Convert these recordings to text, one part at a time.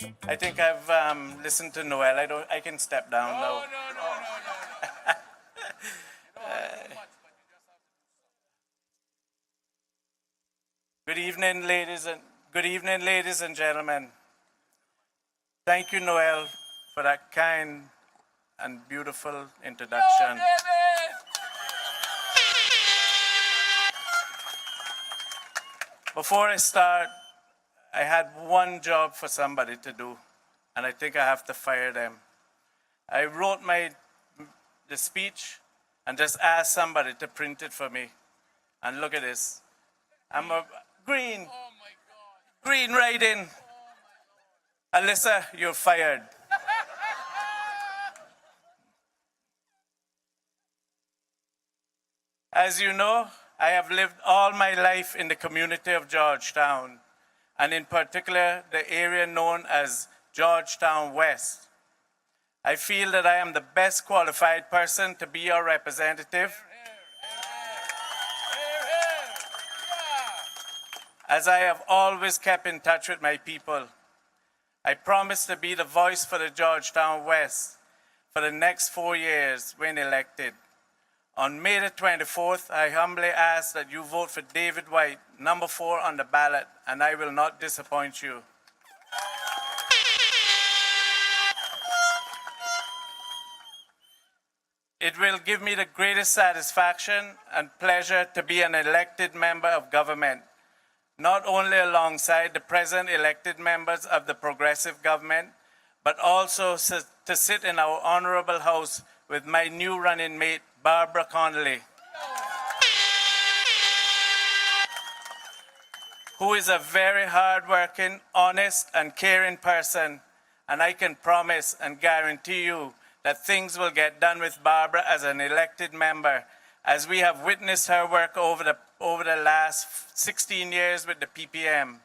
I think I've listened to Noel. I can step down now. Good evening, ladies and gentlemen. Thank you, Noel, for that kind and beautiful introduction. Before I start, I had one job for somebody to do, and I think I have to fire them. I wrote the speech and just asked somebody to print it for me. And look at this. I'm a green writing. Alyssa, you're fired. As you know, I have lived all my life in the community of Georgetown, and in particular, the area known as Georgetown West. I feel that I am the best qualified person to be your representative, as I have always kept in touch with my people. I promise to be the voice for the Georgetown West for the next 4 years when elected. On May the 24th, I humbly ask that you vote for David Wight, number 4 on the ballot, and I will not disappoint you. It will give me the greatest satisfaction and pleasure to be an elected member of government, not only alongside the present elected members of the progressive government, but also to sit in our honorable house with my new running mate, Barbara Connolly, who is a very hardworking, honest, and caring person, and I can promise and guarantee you that things will get done with Barbara as an elected member, as we have witnessed her work over the last 16 years with the PPM.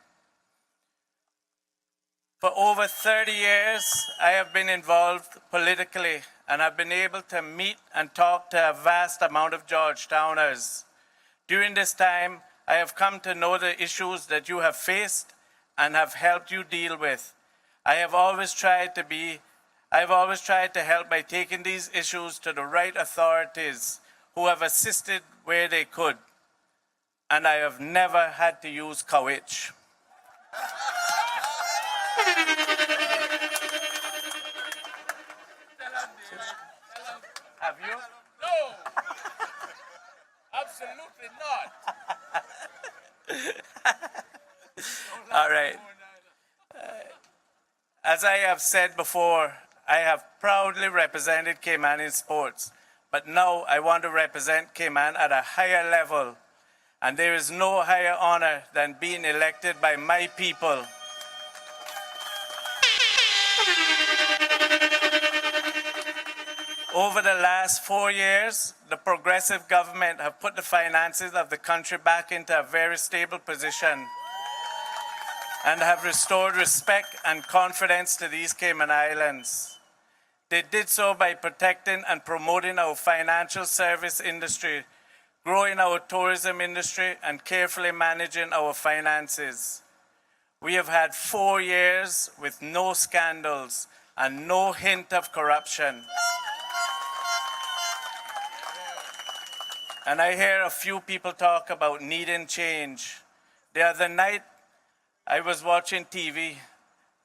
For over 30 years, I have been involved politically and have been able to meet and talk to a vast amount of Georgetowners. During this time, I have come to know the issues that you have faced and have helped you deal with. I have always tried to help by taking these issues to the right authorities who have assisted where they could, and I have never had to use courage. Have you? No, absolutely not. All right. As I have said before, I have proudly represented Cayman in sports, but now I want to represent Cayman at a higher level, and there is no higher honor than being elected by my people. Over the last 4 years, the progressive government have put the finances of the country back into a very stable position and have restored respect and confidence to these Cayman Islands. They did so by protecting and promoting our financial service industry, growing our tourism industry, and carefully managing our finances. We have had 4 years with no scandals and no hint of corruption. And I hear a few people talk about needing change. The other night, I was watching TV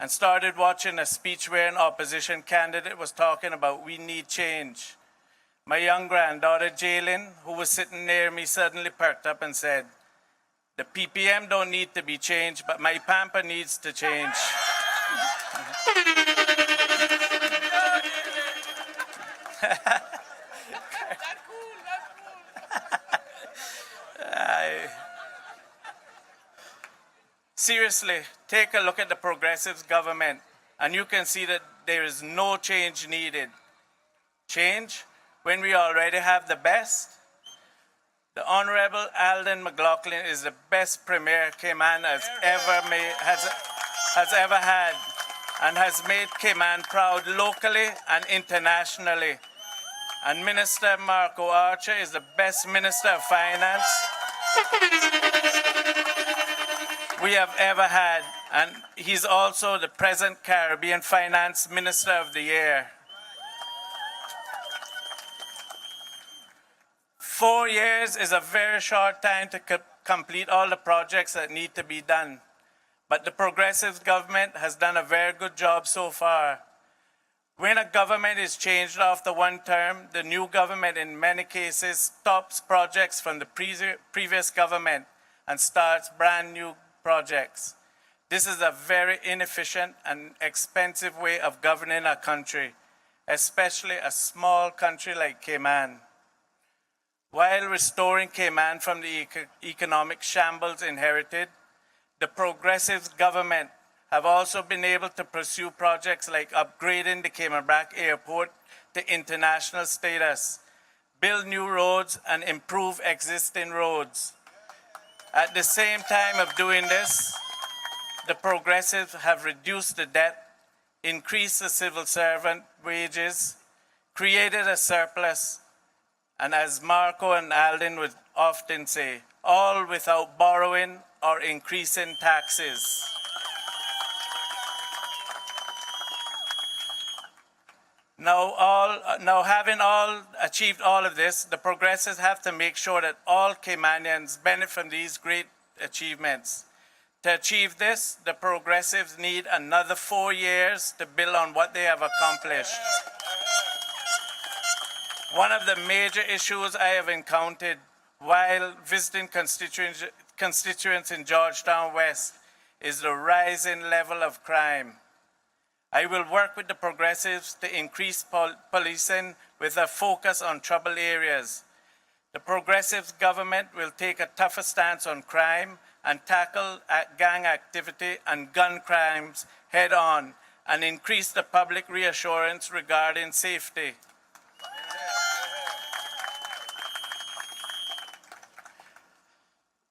and started watching a speech where an opposition candidate was talking about we need change. My young granddaughter, Jaylin, who was sitting near me, suddenly perked up and said, "The PPM don't need to be changed, but my pamper needs to change." Seriously, take a look at the Progressives government and you can see that there is no change needed. Change when we already have the best? The Honorable Alden McLaughlin is the best Premier Cayman has ever had and has made Cayman proud locally and internationally. And Minister Marco Archer is the best Minister of Finance we have ever had, And he's also the present Caribbean Finance Minister of the Year. 4 years is a very short time to complete all the projects that need to be done. But the Progressive government has done a very good job so far. When a government is changed after one term, the new government in many cases stops projects from the previous government and starts brand new projects. This is a very inefficient and expensive way of governing a country, especially a small country like Cayman. While restoring Cayman from the economic shambles inherited, the Progressive government have also been able to pursue projects like upgrading the Cayman Brac Airport to international status, build new roads, and improve existing roads. At the same time of doing this, the Progressives have reduced the debt, increased the civil servant wages, created a surplus, and as Marco and Alden would often say, all without borrowing or increasing taxes. Now having achieved all of this, the Progressives have to make sure that all Caymanians benefit from these great achievements. To achieve this, the Progressives need another 4 years to build on what they have accomplished. One of the major issues I have encountered while visiting constituents in Georgetown West is the rising level of crime. I will work with the Progressives to increase policing with a focus on trouble areas. The Progressive government will take a tougher stance on crime and tackle gang activity and gun crimes head on and increase the public reassurance regarding safety.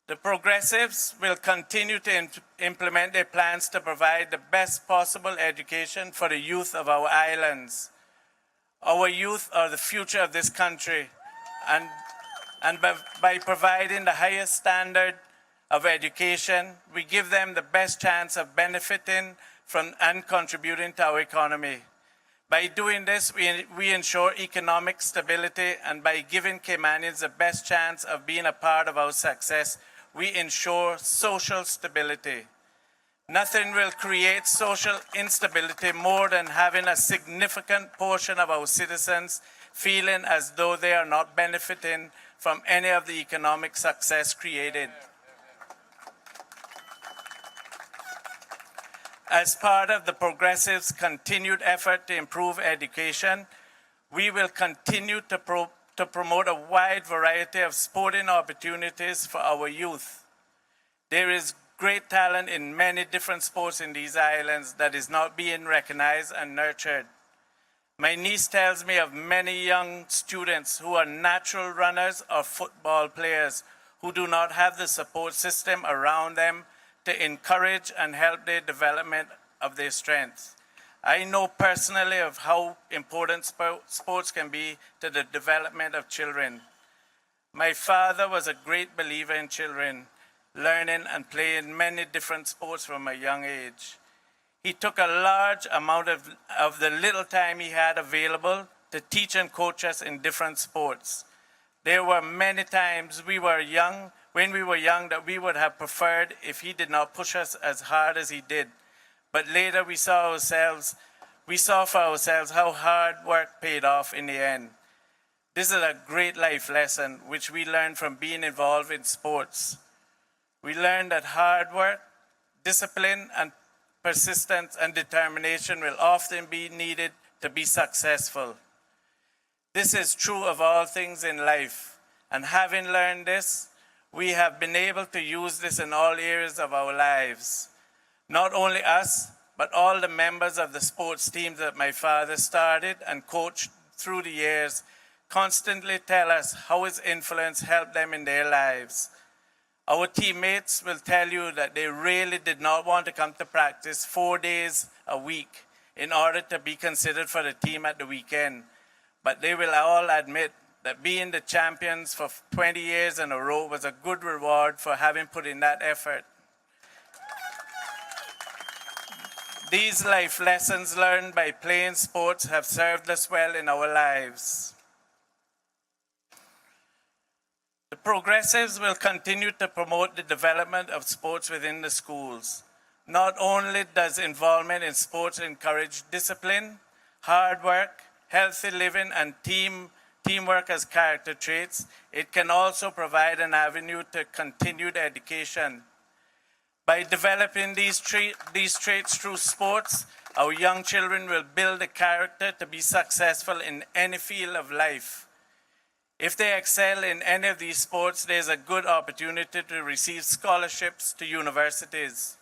The Progressives will continue to implement their plans to provide the best possible education for the youth of our islands. Our youth are the future of this country, and by providing the highest standard of education, we give them the best chance of benefiting from and contributing to our economy. By doing this, we ensure economic stability, and by giving Caymanians the best chance of being a part of our success, we ensure social stability. Nothing will create social instability more than having a significant portion of our citizens feeling as though they are not benefiting from any of the economic success created. As part of the Progressives' continued effort to improve education, we will continue to promote a wide variety of sporting opportunities for our youth. There is great talent in many different sports in these islands that is not being recognized and nurtured. My niece tells me of many young students who are natural runners or football players who do not have the support system around them to encourage and help their development of their strengths. I know personally of how important sports can be to the development of children. My father was a great believer in children, learning and playing many different sports from a young age. He took a large amount of the little time he had available to teach and coach us in different sports. There were many times when we were young, that we would have preferred if he did not push us as hard as he did. But later we saw for ourselves how hard work paid off in the end. This is a great life lesson which we learned from being involved in sports. We learned that hard work, discipline, and persistence and determination will often be needed to be successful. This is true of all things in life, and having learned this, we have been able to use this in all areas of our lives. Not only us, but all the members of the sports teams that my father started and coached through the years constantly tell us how his influence helped them in their lives. Our teammates will tell you that they really did not want to come to practice 4 days a week in order to be considered for the team at the weekend. But they will all admit that being the champions for 20 years in a row was a good reward for having put in that effort. These life lessons learned by playing sports have served us well in our lives. The Progressives will continue to promote the development of sports within the schools. Not only does involvement in sports encourage discipline, hard work, healthy living, and teamwork as character traits, it can also provide an avenue to continued education. By developing these traits through sports, our young children will build a character to be successful in any field of life. If they excel in any of these sports, there's a good opportunity to receive scholarships to universities.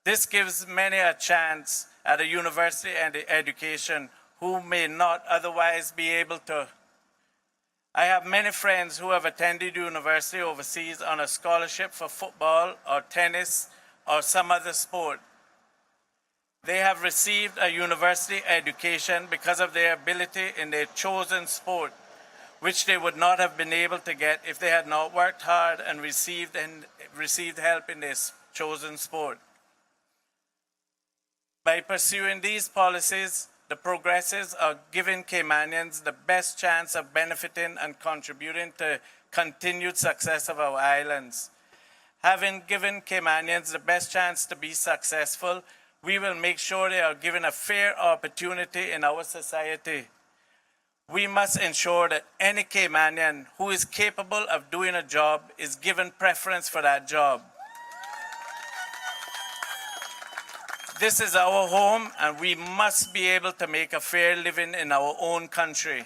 This gives many a chance at a university and education who may not otherwise be able to. I have many friends who have attended university overseas on a scholarship for football or tennis or some other sport. They have received a university education because of their ability in their chosen sport, which they would not have been able to get if they had not worked hard and received help in their chosen sport. By pursuing these policies, the Progressives are giving Caymanians the best chance of benefiting and contributing to continued success of our islands. Having given Caymanians the best chance to be successful, we will make sure they are given a fair opportunity in our society. We must ensure that any Caymanian who is capable of doing a job is given preference for that job. This is our home, and we must be able to make a fair living in our own country.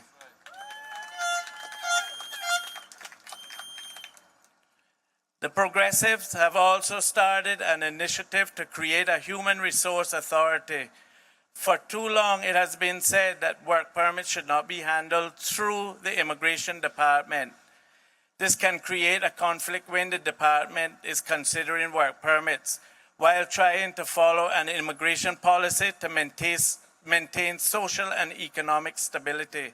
The Progressives have also started an initiative to create a human resource authority. For too long, it has been said that work permits should not be handled through the Immigration Department. This can create a conflict when the department is considering work permits, while trying to follow an immigration policy to maintain social and economic stability.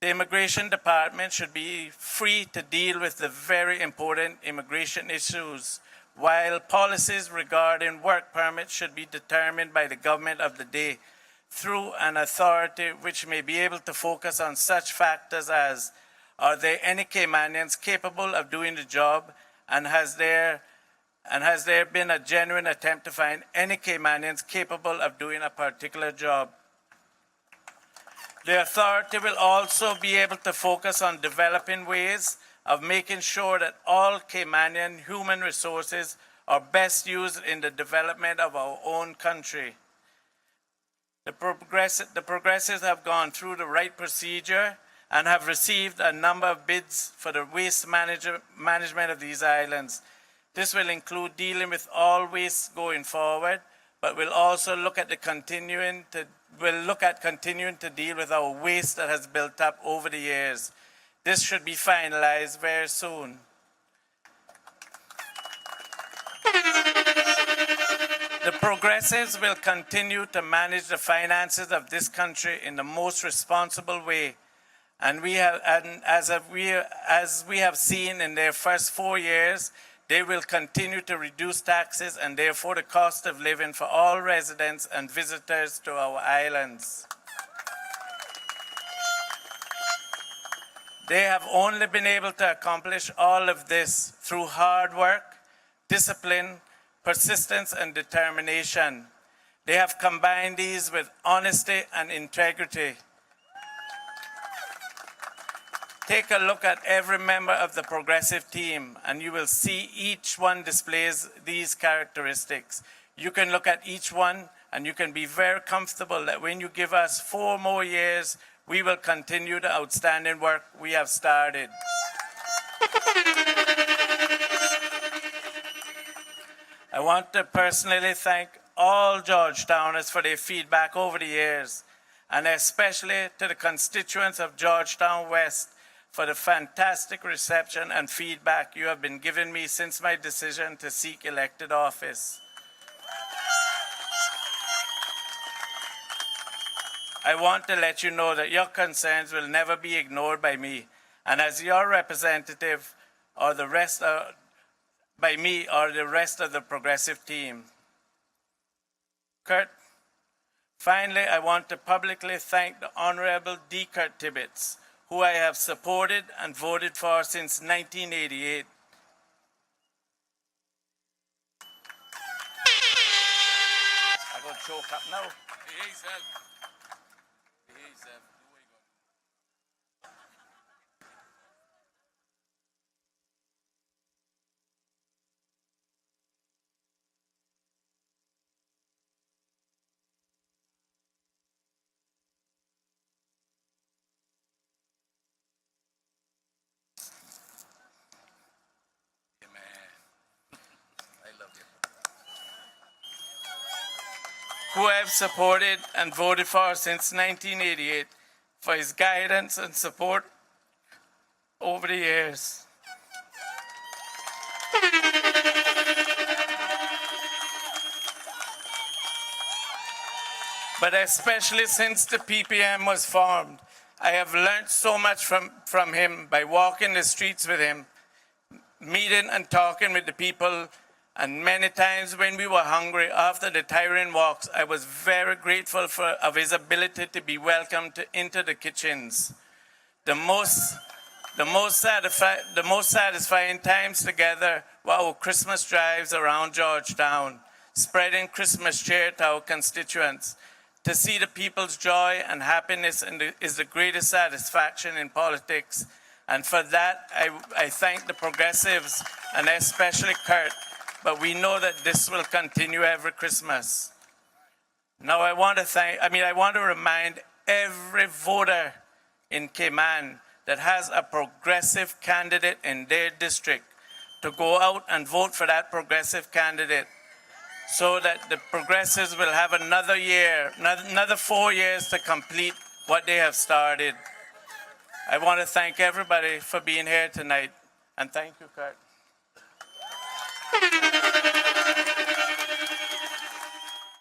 The Immigration Department should be free to deal with the very important immigration issues, while policies regarding work permits should be determined by the government of the day through an authority which may be able to focus on such factors as, are there any Caymanians capable of doing the job, and has there been a genuine attempt to find any Caymanians capable of doing a particular job? The authority will also be able to focus on developing ways of making sure that all Caymanian human resources are best used in the development of our own country. The Progressives have gone through the right procedure and have received a number of bids for the waste management of these islands. This will include dealing with all waste going forward, but we'll also look at continuing to deal with our waste that has built up over the years. This should be finalized very soon. The Progressives will continue to manage the finances of this country in the most responsible way, and as we have seen in their first 4 years, they will continue to reduce taxes and therefore the cost of living for all residents and visitors to our islands. They have only been able to accomplish all of this through hard work, discipline, persistence, and determination. They have combined these with honesty and integrity. Take a look at every member of the Progressive team, and you will see each one displays these characteristics. You can look at each one, and you can be very comfortable that when you give us 4 more years, we will continue the outstanding work we have started. I want to personally thank all Georgetowners for their feedback over the years, and especially to the constituents of Georgetown West for the fantastic reception and feedback you have been giving me since my decision to seek elected office. I want to let you know that your concerns will never be ignored by me, and as your representative or the rest of the Progressive team. Kurt. Finally, I want to publicly thank the Honorable D. Kurt Tibbetts, who I have supported and voted for since 1988. I got choke up now. Behave yourself. Behave yourself. Do what you gonna do. Yeah, man. I love you. Who I have supported and voted for since 1988 for his guidance and support over the years. But especially since the PPM was formed, I have learned so much from him by walking the streets with him, meeting and talking with the people, and many times when we were hungry after the tiring walks, I was very grateful of his ability to be welcomed into the kitchens. The most satisfying times together were our Christmas drives around Georgetown, spreading Christmas cheer to our constituents. To see the people's joy and happiness is the greatest satisfaction in politics. And for that, I thank the progressives and especially Kurt. But we know that this will continue every Christmas. Now I want to remind every voter in Cayman that has a progressive candidate in their district to go out and vote for that progressive candidate, so that the progressives will have another year, another 4 years to complete what they have started. I want to thank everybody for being here tonight, and thank you, Kurt.